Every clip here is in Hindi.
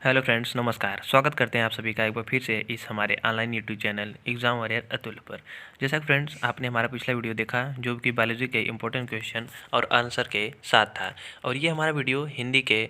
हेलो फ्रेंड्स, नमस्कार। स्वागत करते हैं आप सभी का एक बार फिर से इस हमारे online YouTube channel exam warrior Atul पर। जैसा कि फ्रेंड्स आपने हमारा पिछला वीडियो देखा जो कि बायोलॉजी के इंपॉर्टेंट क्वेश्चन और आंसर के साथ था, और ये हमारा वीडियो हिंदी के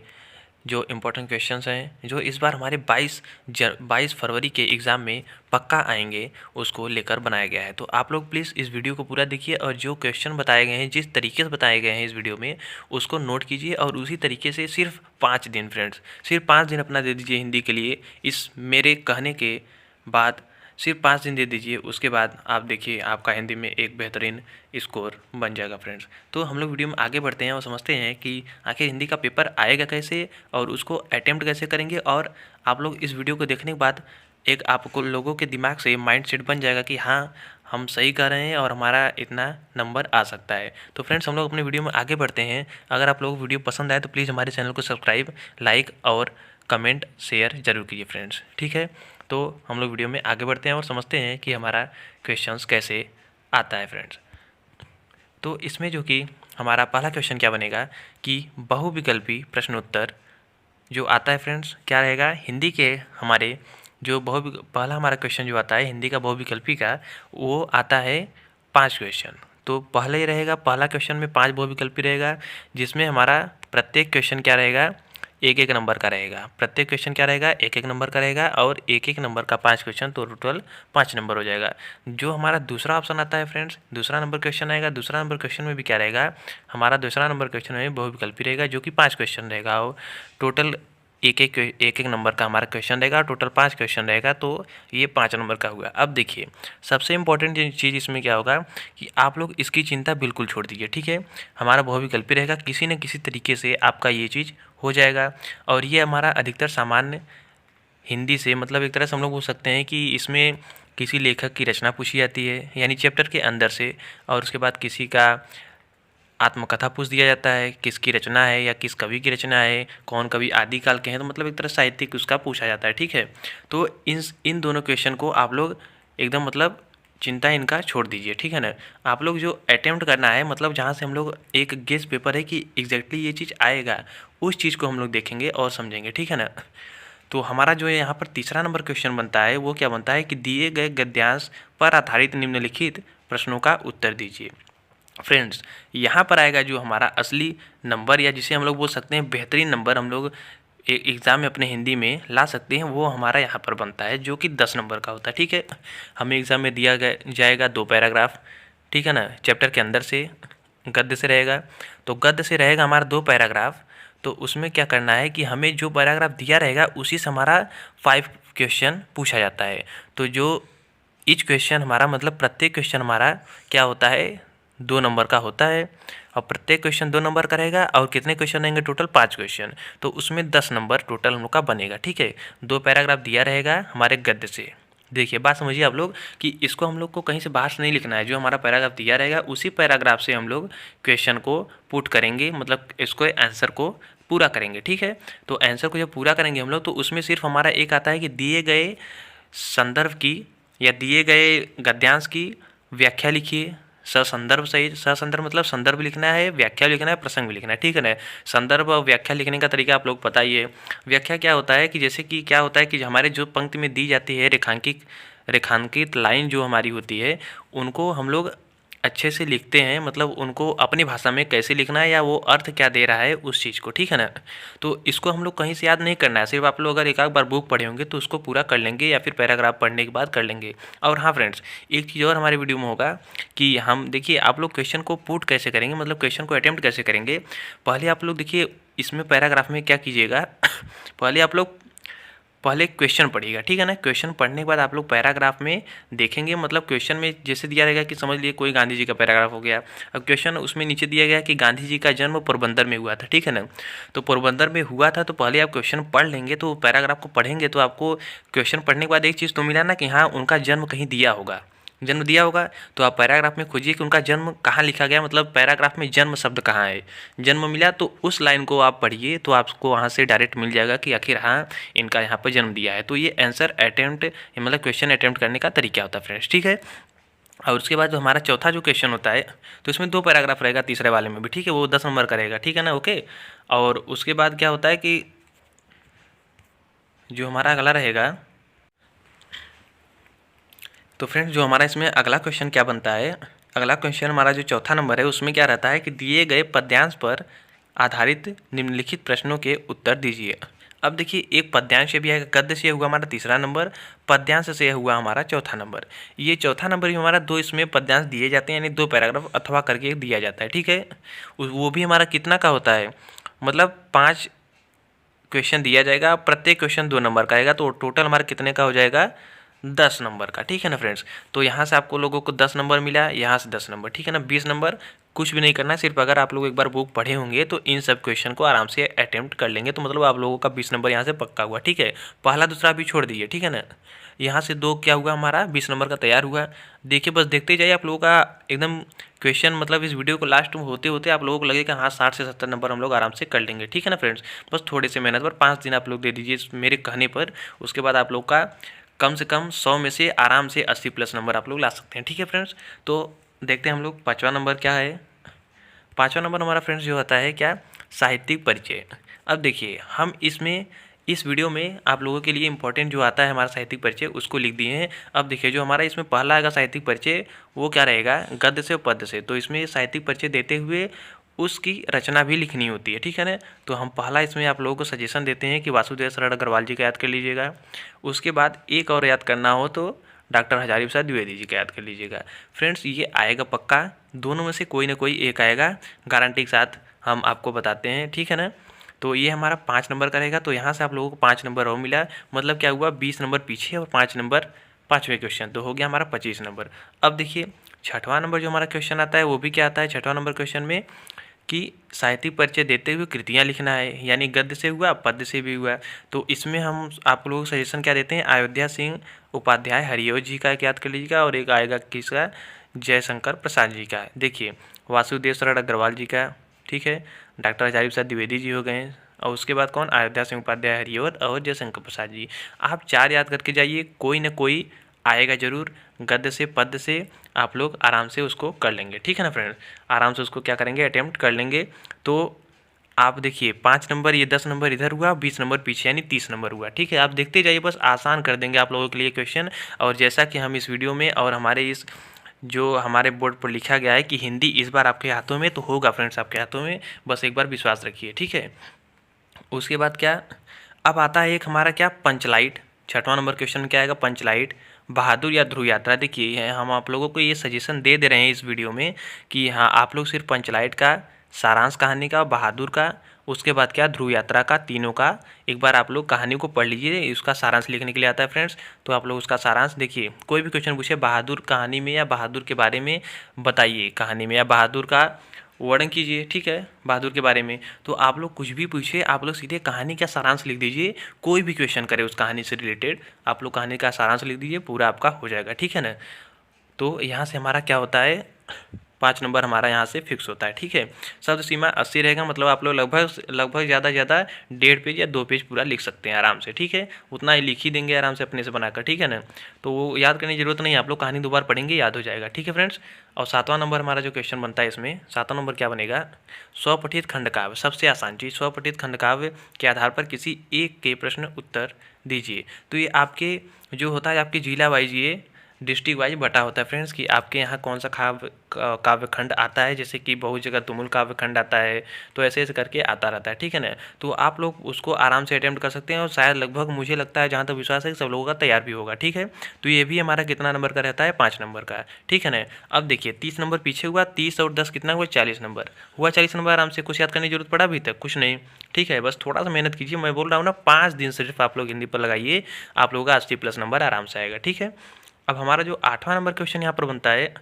जो इम्पोर्टेंट क्वेश्चंस हैं जो इस बार हमारे 22 फरवरी के एग्ज़ाम में पक्का आएंगे उसको लेकर बनाया गया है। तो आप लोग प्लीज़ इस वीडियो को पूरा देखिए और जो क्वेश्चन बताए गए हैं, जिस तरीके से बताए गए हैं इस वीडियो में, उसको नोट कीजिए और उसी तरीके से सिर्फ 5 दिन फ्रेंड्स, सिर्फ 5 दिन अपना दे दीजिए हिंदी के लिए। इस मेरे कहने के बाद सिर्फ 5 दिन दे दीजिए, उसके बाद आप देखिए आपका हिंदी में एक बेहतरीन स्कोर बन जाएगा फ्रेंड्स। तो हम लोग वीडियो में आगे बढ़ते हैं और समझते हैं कि आखिर हिंदी का पेपर आएगा कैसे और उसको अटेम्प्ट कैसे करेंगे। और आप लोग इस वीडियो को देखने के बाद एक आपको लोगों के दिमाग से माइंड सेट बन जाएगा कि हाँ, हम सही कर रहे हैं और हमारा इतना नंबर आ सकता है। तो फ्रेंड्स हम लोग अपने वीडियो में आगे बढ़ते हैं। अगर आप लोगों को वीडियो पसंद आए तो प्लीज़ हमारे चैनल को सब्सक्राइब, लाइक और कमेंट शेयर जरूर कीजिए फ्रेंड्स, ठीक है। तो हम लोग वीडियो में आगे बढ़ते हैं और समझते हैं कि हमारा क्वेश्चंस कैसे आता है फ्रेंड्स। तो इसमें जो कि हमारा पहला क्वेश्चन क्या बनेगा कि बहुविकल्पी प्रश्नोत्तर जो आता है फ्रेंड्स, क्या रहेगा हिंदी के हमारे जो पहला हमारा क्वेश्चन जो आता है हिंदी का बहुविकल्पी का, वो आता है 5 क्वेश्चन। तो पहले ही रहेगा, पहला क्वेश्चन में 5 बहुविकल्पी रहेगा, जिसमें हमारा प्रत्येक क्वेश्चन क्या रहेगा, एक एक नंबर का रहेगा। प्रत्येक क्वेश्चन क्या रहेगा, एक एक नंबर का रहेगा और एक एक नंबर का 5 क्वेश्चन, तो टोटल 5 नंबर हो जाएगा। जो हमारा दूसरा ऑप्शन आता है फ्रेंड्स, दूसरा नंबर क्वेश्चन आएगा। दूसरा नंबर क्वेश्चन में भी क्या रहेगा, हमारा दूसरा नंबर क्वेश्चन में बहुविकल्पी रहेगा जो कि 5 क्वेश्चन रहेगा और टोटल एक एक नंबर का हमारा क्वेश्चन रहेगा, टोटल 5 क्वेश्चन रहेगा। तो ये 5 नंबर का हुआ। अब देखिए सबसे इम्पोर्टेंट चीज़ इसमें क्या होगा कि आप लोग इसकी चिंता बिल्कुल छोड़ दीजिए, ठीक है। हमारा बहुविकल्पी रहेगा, किसी न किसी तरीके से आपका ये चीज़ हो जाएगा। और ये हमारा अधिकतर सामान्य हिंदी से, मतलब एक तरह से हम लोग बोल सकते हैं कि इसमें किसी लेखक की रचना पूछी जाती है, यानी चैप्टर के अंदर से, और उसके बाद किसी का आत्मकथा पूछ दिया जाता है, किसकी रचना है या किस कवि की रचना है, कौन कवि आदिकाल के हैं, तो मतलब एक तरह साहित्यिक उसका पूछा जाता है, ठीक है। तो इन दोनों क्वेश्चन को आप लोग एकदम मतलब चिंता इनका छोड़ दीजिए, ठीक है ना। आप लोग जो अटेम्प्ट करना है, मतलब जहाँ से हम लोग एक गेस पेपर है कि एग्जैक्टली ये चीज़ आएगा, उस चीज़ को हम लोग देखेंगे और समझेंगे, ठीक है ना। तो हमारा जो यहाँ पर तीसरा नंबर क्वेश्चन बनता है वो क्या बनता है कि दिए गए गद्यांश पर आधारित निम्नलिखित प्रश्नों का उत्तर दीजिए। फ्रेंड्स यहाँ पर आएगा जो हमारा असली नंबर, या जिसे हम लोग बोल सकते हैं बेहतरीन नंबर हम लोग एग्ज़ाम में अपने हिंदी में ला सकते हैं, वो हमारा यहाँ पर बनता है जो कि 10 नंबर का होता है, ठीक है। हमें एग्ज़ाम में दिया जाएगा 2 पैराग्राफ, ठीक है ना, चैप्टर के अंदर से गद्य से रहेगा। तो गद्य से रहेगा हमारा 2 पैराग्राफ। तो उसमें क्या करना है कि हमें जो पैराग्राफ दिया रहेगा उसी से हमारा 5 क्वेश्चन पूछा जाता है। तो जो ईच क्वेश्चन हमारा, मतलब प्रत्येक क्वेश्चन हमारा क्या होता है, 2 नंबर का होता है। और प्रत्येक क्वेश्चन 2 नंबर का रहेगा और कितने क्वेश्चन रहेंगे, टोटल 5 क्वेश्चन। तो उसमें 10 नंबर टोटल हम लोग का बनेगा, ठीक है। 2 पैराग्राफ दिया रहेगा हमारे गद्य से। देखिए बात समझिए आप लोग कि इसको हम लोग को कहीं से बाहर से नहीं लिखना है, जो हमारा पैराग्राफ दिया रहेगा उसी पैराग्राफ से हम लोग क्वेश्चन को पुट करेंगे, मतलब इसको आंसर को पूरा करेंगे, ठीक है। तो आंसर को जब पूरा करेंगे हम लोग, तो उसमें सिर्फ हमारा एक आता है कि दिए गए संदर्भ की या दिए गए गद्यांश की व्याख्या लिखिए। ससंदर्भ सही, ससंदर्भ मतलब संदर्भ लिखना है, व्याख्या लिखना है, प्रसंग भी लिखना है, ठीक है ना। संदर्भ और व्याख्या लिखने का तरीका आप लोग पता ही है। व्याख्या क्या होता है कि जैसे कि क्या होता है कि हमारे जो पंक्ति में दी जाती है रेखांकित लाइन जो हमारी होती है, उनको हम लोग अच्छे से लिखते हैं, मतलब उनको अपनी भाषा में कैसे लिखना है या वो अर्थ क्या दे रहा है उस चीज़ को, ठीक है ना। तो इसको हम लोग कहीं से याद नहीं करना है, सिर्फ आप लोग अगर एक आध बार बुक पढ़े होंगे तो उसको पूरा कर लेंगे या फिर पैराग्राफ पढ़ने के बाद कर लेंगे। और हाँ फ्रेंड्स, एक चीज़ और हमारे वीडियो में होगा कि हम देखिए आप लोग क्वेश्चन को पुट कैसे करेंगे, मतलब क्वेश्चन को अटेम्प्ट कैसे करेंगे। पहले आप लोग देखिए इसमें पैराग्राफ में क्या कीजिएगा पहले आप लोग पहले क्वेश्चन पढ़िएगा, ठीक है ना। क्वेश्चन पढ़ने के बाद आप लोग पैराग्राफ में देखेंगे, मतलब क्वेश्चन में जैसे दिया रहेगा कि समझ लिए कोई गांधी जी का पैराग्राफ हो गया। अब क्वेश्चन उसमें नीचे दिया गया कि गांधी जी का जन्म पोरबंदर में हुआ था, ठीक है ना। तो पोरबंदर में हुआ था, तो पहले आप क्वेश्चन पढ़ लेंगे, तो पैराग्राफ को पढ़ेंगे तो आपको क्वेश्चन पढ़ने के बाद एक चीज़ तो मिला ना कि हाँ उनका जन्म कहीं दिया होगा, जन्म दिया होगा। तो आप पैराग्राफ में खोजिए कि उनका जन्म कहाँ लिखा गया, मतलब पैराग्राफ में जन्म शब्द कहाँ है। जन्म मिला तो उस लाइन को आप पढ़िए, तो आपको वहाँ से डायरेक्ट मिल जाएगा कि आखिर हाँ इनका यहाँ पर जन्म दिया है। तो ये आंसर अटेम्प्ट, मतलब क्वेश्चन अटेम्प्ट करने का तरीका होता है फ्रेंड्स, ठीक है। और उसके बाद जो हमारा चौथा जो क्वेश्चन होता है, तो इसमें 2 पैराग्राफ रहेगा, तीसरे वाले में भी, ठीक है, वो 10 नंबर का रहेगा, ठीक है ना, ओके। और उसके बाद क्या होता है कि जो हमारा अगला रहेगा, तो फ्रेंड्स जो हमारा इसमें अगला क्वेश्चन क्या बनता है, अगला क्वेश्चन हमारा जो चौथा नंबर है उसमें क्या रहता है कि दिए गए पद्यांश पर आधारित निम्नलिखित प्रश्नों के उत्तर दीजिए। अब देखिए, एक पद्यांश से भी आएगा, गद्य से हुआ हमारा तीसरा नंबर, पद्यांश से हुआ हमारा चौथा नंबर। ये चौथा नंबर भी हमारा दो इसमें पद्यांश दिए जाते हैं, यानी दो पैराग्राफ अथवा करके दिया जाता है, ठीक है। वो भी हमारा कितना का होता है, मतलब 5 क्वेश्चन दिया जाएगा, प्रत्येक क्वेश्चन 2 नंबर का आएगा, तो टोटल हमारा कितने का हो जाएगा, 10 नंबर का, ठीक है ना फ्रेंड्स। तो यहाँ से आपको लोगों को 10 नंबर मिला, यहाँ से 10 नंबर, ठीक है ना, 20 नंबर। कुछ भी नहीं करना, सिर्फ अगर आप लोग एक बार बुक पढ़े होंगे तो इन सब क्वेश्चन को आराम से अटेम्प्ट कर लेंगे, तो मतलब आप लोगों का 20 नंबर यहाँ से पक्का हुआ, ठीक है। पहला दूसरा भी छोड़ दीजिए, ठीक है ना। यहाँ से 2 क्या हुआ हमारा 20 नंबर का तैयार हुआ। देखिए बस देखते ही जाइए, आप लोगों का एकदम क्वेश्चन, मतलब इस वीडियो को लास्ट में होते होते आप लोगों को लगेगा हाँ 60 से 70 नंबर हम लोग आराम से कर लेंगे, ठीक है ना फ्रेंड्स। बस थोड़े से मेहनत पर 5 दिन आप लोग दे दीजिए मेरे कहने पर, उसके बाद आप लोग का कम से कम 100 में से आराम से 80 प्लस नंबर आप लोग ला सकते हैं, ठीक है फ्रेंड्स। तो देखते हैं हम लोग पाँचवा नंबर क्या है। पाँचवा नंबर हमारा फ्रेंड्स जो होता है क्या, साहित्यिक परिचय। अब देखिए हम इसमें इस वीडियो में आप लोगों के लिए इंपॉर्टेंट जो आता है हमारा साहित्यिक परिचय उसको लिख दिए हैं। अब देखिए जो हमारा इसमें पहला आएगा साहित्यिक परिचय, वो क्या रहेगा, गद्य से और पद्य से। तो इसमें साहित्यिक परिचय देते हुए उसकी रचना भी लिखनी होती है, ठीक है ना। तो हम पहला इसमें आप लोगों को सजेशन देते हैं कि वासुदेव शरण अग्रवाल जी का याद कर लीजिएगा। उसके बाद एक और याद करना हो तो डॉक्टर हजारी प्रसाद द्विवेदी जी का याद कर लीजिएगा। फ्रेंड्स ये आएगा पक्का, दोनों में से कोई ना कोई एक आएगा, गारंटी के साथ हम आपको बताते हैं, ठीक है ना। तो ये हमारा 5 नंबर का रहेगा। तो यहाँ से आप लोगों को 5 नंबर और मिला, मतलब क्या हुआ 20 नंबर पीछे और 5 नंबर पाँचवें क्वेश्चन, तो हो गया हमारा 25 नंबर। अब देखिए छठवां नंबर जो हमारा क्वेश्चन आता है वो भी क्या आता है छठवां नंबर क्वेश्चन में, कि साहित्यिक परिचय देते हुए कृतियाँ लिखना है, यानी गद्य से हुआ पद्य से भी हुआ। तो इसमें हम आप लोगों को सजेशन क्या देते हैं, अयोध्या सिंह उपाध्याय हरिओ जी का एक याद कर लीजिएगा, और एक आएगा किसका, जयशंकर प्रसाद जी का। देखिए वासुदेव शरण अग्रवाल जी का, ठीक है, डॉक्टर हजारी प्रसाद द्विवेदी जी हो गए, और उसके बाद कौन, अयोध्या सिंह उपाध्याय हरिओर और जयशंकर प्रसाद जी। आप 4 याद करके जाइए, कोई ना कोई आएगा जरूर, गद्य से पद्य से आप लोग आराम से उसको कर लेंगे, ठीक है ना फ्रेंड्स। आराम से उसको क्या करेंगे, अटेम्प्ट कर लेंगे। तो आप देखिए 5 नंबर, ये 10 नंबर इधर हुआ, 20 नंबर पीछे, यानी 30 नंबर हुआ, ठीक है। आप देखते जाइए, बस आसान कर देंगे आप लोगों के लिए क्वेश्चन। और जैसा कि हम इस वीडियो में और हमारे इस जो हमारे बोर्ड पर लिखा गया है कि हिंदी इस बार आपके हाथों में, तो होगा फ्रेंड्स आपके हाथों में, बस एक बार विश्वास रखिए, ठीक है। उसके बाद क्या, अब आता है एक हमारा क्या, पंचलाइट। छठवां नंबर क्वेश्चन में क्या आएगा, पंचलाइट, बहादुर या ध्रुव यात्रा। देखिए हम आप लोगों को ये सजेशन दे रहे हैं इस वीडियो में कि हाँ आप लोग सिर्फ पंचलाइट का सारांश कहानी का, बहादुर का, उसके बाद क्या ध्रुव यात्रा का, तीनों का एक बार आप लोग कहानी को पढ़ लीजिए, उसका सारांश लिखने के लिए आता है फ्रेंड्स। तो आप लोग उसका सारांश देखिए, कोई भी क्वेश्चन पूछे बहादुर कहानी में या बहादुर के बारे में बताइए कहानी में, या बहादुर का वर्णन कीजिए, ठीक है, बहादुर के बारे में। तो आप लोग कुछ भी पूछे, आप लोग सीधे कहानी का सारांश लिख दीजिए, कोई भी क्वेश्चन करे उस कहानी से रिलेटेड आप लोग कहानी का सारांश लिख दीजिए, पूरा आपका हो जाएगा, ठीक है ना। तो यहाँ से हमारा क्या होता है, 5 नंबर हमारा यहाँ से फिक्स होता है, ठीक है। शब्द सीमा 80 रहेगा, मतलब आप लोग लगभग ज़्यादा से ज़्यादा 1.5 पेज या 2 पेज पूरा लिख सकते हैं आराम से, ठीक है। उतना ही लिख ही देंगे आराम से अपने से बनाकर, ठीक है ना। तो वो याद करने की जरूरत नहीं है, आप लोग कहानी दोबारा पढ़ेंगे याद हो जाएगा, ठीक है फ्रेंड्स। और 7वां नंबर हमारा जो क्वेश्चन बनता है इसमें, 7वां नंबर क्या बनेगा, स्वपठित खंडकाव्य। सबसे आसान चीज़, स्वपठित खंडकाव्य के आधार पर किसी एक के प्रश्न उत्तर दीजिए। तो ये आपके जो होता है आपके जिला वाइज, ये डिस्ट्रिक्ट वाइज बटा होता है फ्रेंड्स, कि आपके यहाँ कौन सा काव्य खंड आता है, जैसे कि बहुत जगह तुमुल काव्य खंड आता है, तो ऐसे ऐसे करके आता रहता है, ठीक है ना। तो आप लोग उसको आराम से अटेम्प्ट कर सकते हैं, और शायद लगभग मुझे लगता है जहाँ तक विश्वास है कि सब लोगों का तैयार भी होगा, ठीक है। तो ये भी हमारा कितना नंबर का रहता है, 5 नंबर का, ठीक है ना। अब देखिए 30 नंबर पीछे हुआ, 30 और 10 कितना हुआ, 40 नंबर हुआ। 40 नंबर आराम से, कुछ याद करने की जरूरत पड़ा अभी तक, कुछ नहीं, ठीक है। बस थोड़ा सा मेहनत कीजिए, मैं बोल रहा हूँ ना 5 दिन सिर्फ आप लोग हिंदी पर लगाइए, आप लोगों का 80 प्लस नंबर आराम से आएगा, ठीक है। अब हमारा जो 8वां नंबर क्वेश्चन यहाँ पर बनता है,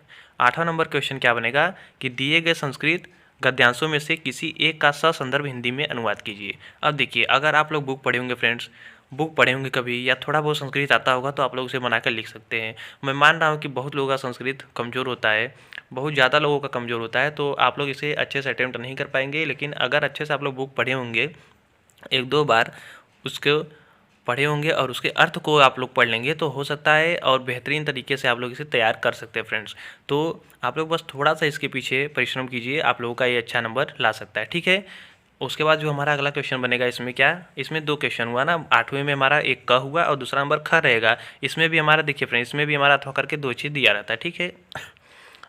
8वां नंबर क्वेश्चन क्या बनेगा, कि दिए गए संस्कृत गद्यांशों में से किसी एक का ससंदर्भ हिंदी में अनुवाद कीजिए। अब देखिए अगर आप लोग बुक पढ़े होंगे फ्रेंड्स, बुक पढ़े होंगे कभी, या थोड़ा बहुत संस्कृत आता होगा, तो आप लोग उसे बनाकर लिख सकते हैं। मैं मान रहा हूँ कि बहुत लोगों का संस्कृत कमज़ोर होता है, बहुत ज़्यादा लोगों का कमज़ोर होता है, तो आप लोग इसे अच्छे से अटेम्प्ट नहीं कर पाएंगे। लेकिन अगर अच्छे से आप लोग बुक पढ़े होंगे, 1-2 बार उसको पढ़े होंगे और उसके अर्थ को आप लोग पढ़ लेंगे, तो हो सकता है और बेहतरीन तरीके से आप लोग इसे तैयार कर सकते हैं फ्रेंड्स। तो आप लोग बस थोड़ा सा इसके पीछे परिश्रम कीजिए, आप लोगों का ये अच्छा नंबर ला सकता है, ठीक है। उसके बाद जो हमारा अगला क्वेश्चन बनेगा, इसमें क्या, इसमें 2 क्वेश्चन हुआ ना, 8वें में हमारा एक क हुआ और दूसरा नंबर ख रहेगा। इसमें भी हमारा देखिए फ्रेंड, इसमें भी हमारा अथवा करके 2 चीज़ दिया रहता है, ठीक है।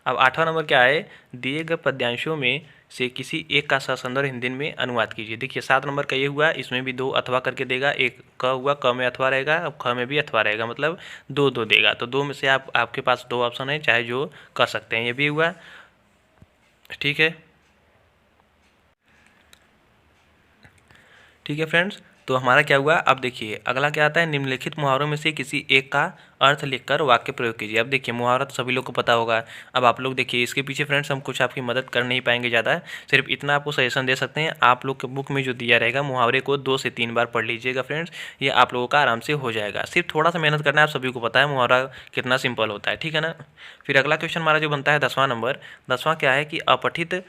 अब 8वां नंबर क्या है, दिए गए पद्यांशों में से किसी एक का ससंदर्भ हिंदी में अनुवाद कीजिए। देखिए 7 नंबर का ये हुआ, इसमें भी 2 अथवा करके देगा, एक क हुआ, क में अथवा रहेगा, अब ख में भी अथवा रहेगा, मतलब 2 देगा। तो 2 में से आपके पास 2 ऑप्शन है, चाहे जो कर सकते हैं। ये भी हुआ, ठीक है। ठीक है फ्रेंड्स, तो हमारा क्या हुआ। अब देखिए अगला क्या आता है, निम्नलिखित मुहावरों में से किसी एक का अर्थ लिखकर वाक्य प्रयोग कीजिए। अब देखिए मुहावरा तो सभी लोग को पता होगा। अब आप लोग देखिए इसके पीछे फ्रेंड्स हम कुछ आपकी मदद कर नहीं पाएंगे ज़्यादा, सिर्फ इतना आपको सजेशन दे सकते हैं। आप लोग के बुक में जो दिया रहेगा मुहावरे को 2 से 3 बार पढ़ लीजिएगा फ्रेंड्स, ये आप लोगों का आराम से हो जाएगा। सिर्फ थोड़ा सा मेहनत करना है, आप सभी को पता है मुहावरा कितना सिंपल होता है, ठीक है ना। फिर अगला क्वेश्चन हमारा जो बनता है 10वां नंबर, 10वां क्या है कि अपठित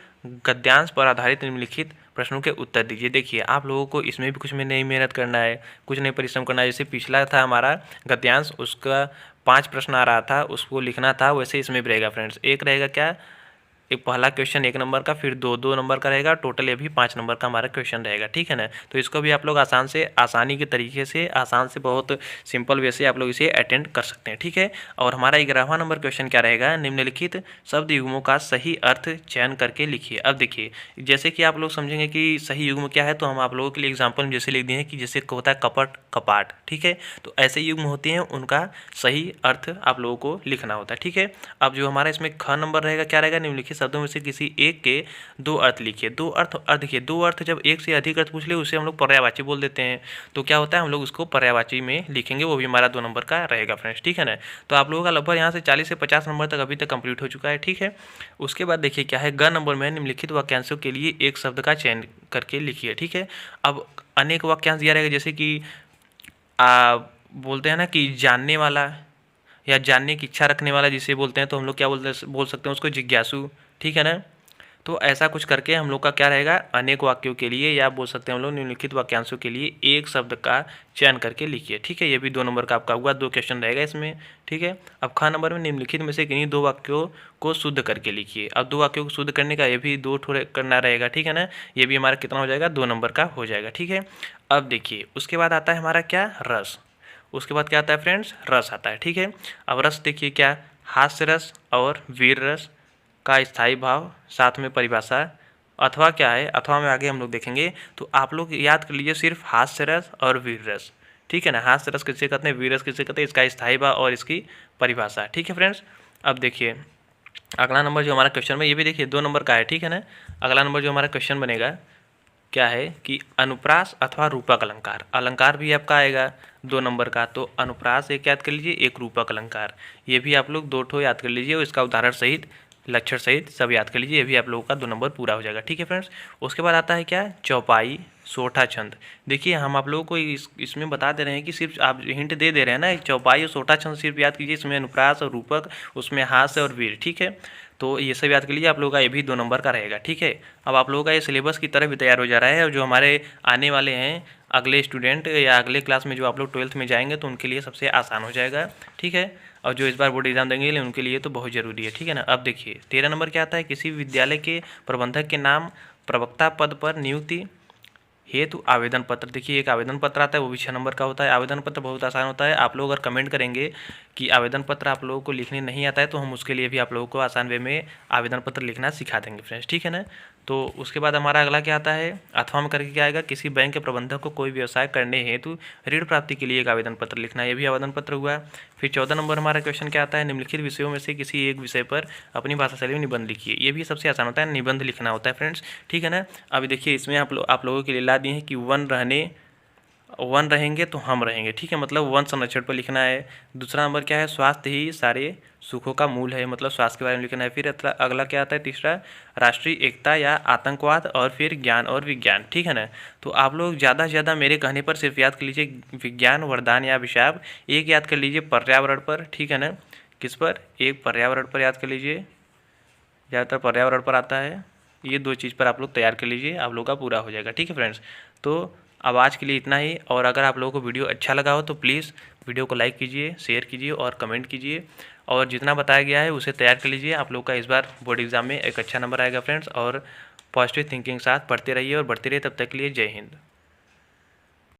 गद्यांश पर आधारित निम्नलिखित प्रश्नों के उत्तर दीजिए। देखिए आप लोगों को इसमें भी कुछ में नहीं मेहनत करना है, कुछ नहीं परिश्रम करना है। जैसे पिछला था हमारा गद्यांश, उसका 5 प्रश्न आ रहा था, उसको लिखना था, वैसे इसमें भी रहेगा फ्रेंड्स। एक रहेगा क्या, एक पहला क्वेश्चन 1 नंबर का, फिर 2 नंबर का रहेगा, टोटल ये भी 5 नंबर का हमारा क्वेश्चन रहेगा, ठीक है ना। तो इसको भी आप लोग आसानी के तरीके से, आसान से, बहुत सिंपल वे से आप लोग इसे अटेंड कर सकते हैं, ठीक है। और हमारा 11वां नंबर क्वेश्चन क्या रहेगा, निम्नलिखित शब्द युग्मों का सही अर्थ चयन करके लिखिए। अब देखिए जैसे कि आप लोग समझेंगे कि सही युग्म क्या है, तो हम आप लोगों के लिए एग्जाम्पल जैसे लिख दिए हैं कि जैसे होता है कपट, कपाट, ठीक है। तो ऐसे युग्म होते हैं, उनका सही अर्थ आप लोगों को लिखना होता है, ठीक है। अब जो हमारा इसमें ख नंबर रहेगा, क्या रहेगा, निम्नलिखित शब्दों में से किसी एक के 2 अर्थ लिखिए। 2 अर्थ, और देखिए 2 अर्थ जब एक से अधिक अर्थ पूछ ले उसे हम लोग पर्यायवाची बोल देते हैं। तो क्या होता है, हम लोग उसको पर्यायवाची में लिखेंगे, वो भी हमारा 2 नंबर का रहेगा फ्रेंड्स, ठीक है ना। तो आप लोगों का लगभग यहाँ से 40 से 50 नंबर तक अभी तक कंप्लीट हो चुका है, ठीक है। उसके बाद देखिए क्या है, ग नंबर में निम्नलिखित वाक्यांशों के लिए एक शब्द का चयन करके लिखिए, ठीक है। अब अनेक वाक्यांश दिया रहेगा, जैसे कि बोलते हैं ना कि जानने वाला या जानने की इच्छा रखने वाला जिसे बोलते हैं, तो हम लोग क्या बोल सकते हैं उसको, जिज्ञासु, ठीक है ना। तो ऐसा कुछ करके हम लोग का क्या रहेगा, अनेक वाक्यों के लिए, या बोल सकते हैं हम लोग निम्नलिखित वाक्यांशों के लिए एक शब्द का चयन करके लिखिए, ठीक है। ये भी 2 नंबर का आपका हुआ, 2 क्वेश्चन रहेगा इसमें, ठीक है। अब ख नंबर में निम्नलिखित में से किन्हीं 2 वाक्यों को शुद्ध करके लिखिए। अब 2 वाक्यों को शुद्ध करने का ये भी 2 ठोड़े करना रहेगा, ठीक है ना। ये भी हमारा कितना हो जाएगा, 2 नंबर का हो जाएगा, ठीक है। अब देखिए उसके बाद आता है हमारा क्या, रस। उसके बाद क्या आता है फ्रेंड्स, रस आता है, ठीक है। अब रस देखिए क्या, हास्य रस और वीर रस का स्थायी भाव, साथ में परिभाषा, अथवा क्या है, अथवा में आगे हम लोग देखेंगे। तो आप लोग याद कर लीजिए सिर्फ हास्य रस और वीर रस, ठीक है ना। हास्य रस किसे कहते हैं, वीर रस किसे कहते हैं, इसका स्थायी भाव और इसकी परिभाषा, ठीक है फ्रेंड्स। अब देखिए अगला नंबर जो हमारा क्वेश्चन में, ये भी देखिए 2 नंबर का है, ठीक है ना। अगला नंबर जो हमारा क्वेश्चन बनेगा क्या है कि अनुप्रास अथवा रूपक अलंकार, अलंकार भी आपका आएगा 2 नंबर का। तो अनुप्रास एक याद कर लीजिए, एक रूपक अलंकार, ये भी आप लोग 2 ठो याद कर लीजिए, और इसका उदाहरण सहित, लक्षण सहित सब याद कर लीजिए, ये भी आप लोगों का 2 नंबर पूरा हो जाएगा, ठीक है फ्रेंड्स। उसके बाद आता है क्या, चौपाई, सोठा छंद। देखिए हम आप लोगों को इसमें बता दे रहे हैं कि सिर्फ आप हिंट दे रहे हैं ना, चौपाई और सोठा छंद सिर्फ याद कीजिए, इसमें अनुप्रास और रूपक, उसमें हास्य और वीर, ठीक है। तो ये सब याद कर लीजिए, आप लोगों का ये भी 2 नंबर का रहेगा, ठीक है। अब आप लोगों का ये सिलेबस की तरफ भी तैयार हो जा रहा है, और जो हमारे आने वाले हैं अगले स्टूडेंट या अगले क्लास में जो आप लोग 12th में जाएंगे, तो उनके लिए सबसे आसान हो जाएगा, ठीक है। और जो इस बार बोर्ड एग्जाम देंगे उनके लिए तो बहुत ज़रूरी है, ठीक है ना। अब देखिए 13 नंबर क्या आता है, किसी विद्यालय के प्रबंधक के नाम प्रवक्ता पद पर नियुक्ति हेतु आवेदन पत्र। देखिए एक आवेदन पत्र आता है, वो भी 6 नंबर का होता है। आवेदन पत्र बहुत आसान होता है, आप लोग अगर कमेंट करेंगे कि आवेदन पत्र आप लोगों को लिखने नहीं आता है, तो हम उसके लिए भी आप लोगों को आसान वे में आवेदन पत्र लिखना सिखा देंगे फ्रेंड्स, ठीक है ना। तो उसके बाद हमारा अगला क्या आता है, अथवा में करके क्या आएगा, किसी बैंक के प्रबंधक को कोई व्यवसाय करने हेतु ऋण प्राप्ति के लिए एक आवेदन पत्र लिखना, ये भी आवेदन पत्र हुआ। फिर 14 नंबर हमारा क्वेश्चन क्या आता है, निम्नलिखित विषयों में से किसी एक विषय पर अपनी भाषा शैली में निबंध लिखिए। ये भी सबसे आसान होता है, निबंध लिखना होता है फ्रेंड्स, ठीक है ना। अभी देखिए इसमें आप लोगों के लिए ला दिए हैं कि वन रहेंगे तो हम रहेंगे, ठीक है, मतलब वन संरक्षण पर लिखना है। दूसरा नंबर क्या है, स्वास्थ्य ही सारे सुखों का मूल है, मतलब स्वास्थ्य के बारे में लिखना है। फिर अगला क्या आता है, तीसरा राष्ट्रीय एकता या आतंकवाद, और फिर ज्ञान और विज्ञान, ठीक है ना। तो आप लोग ज़्यादा से ज़्यादा मेरे कहने पर सिर्फ याद कर लीजिए विज्ञान, वरदान या अभिशाप। एक याद कर लीजिए पर्यावरण पर, ठीक है ना। किस पर, एक पर्यावरण पर याद कर लीजिए, ज़्यादातर पर्यावरण पर आता है। ये 2 चीज़ पर आप लोग तैयार कर लीजिए, आप लोग का पूरा हो जाएगा, ठीक है फ्रेंड्स। तो अब आज के लिए इतना ही, और अगर आप लोगों को वीडियो अच्छा लगा हो तो प्लीज़ वीडियो को लाइक कीजिए, शेयर कीजिए और कमेंट कीजिए, और जितना बताया गया है उसे तैयार कर लीजिए। आप लोग का इस बार बोर्ड एग्ज़ाम में एक अच्छा नंबर आएगा फ्रेंड्स, और पॉजिटिव थिंकिंग के साथ पढ़ते रहिए और बढ़ते रहिए। तब तक के लिए जय हिंद।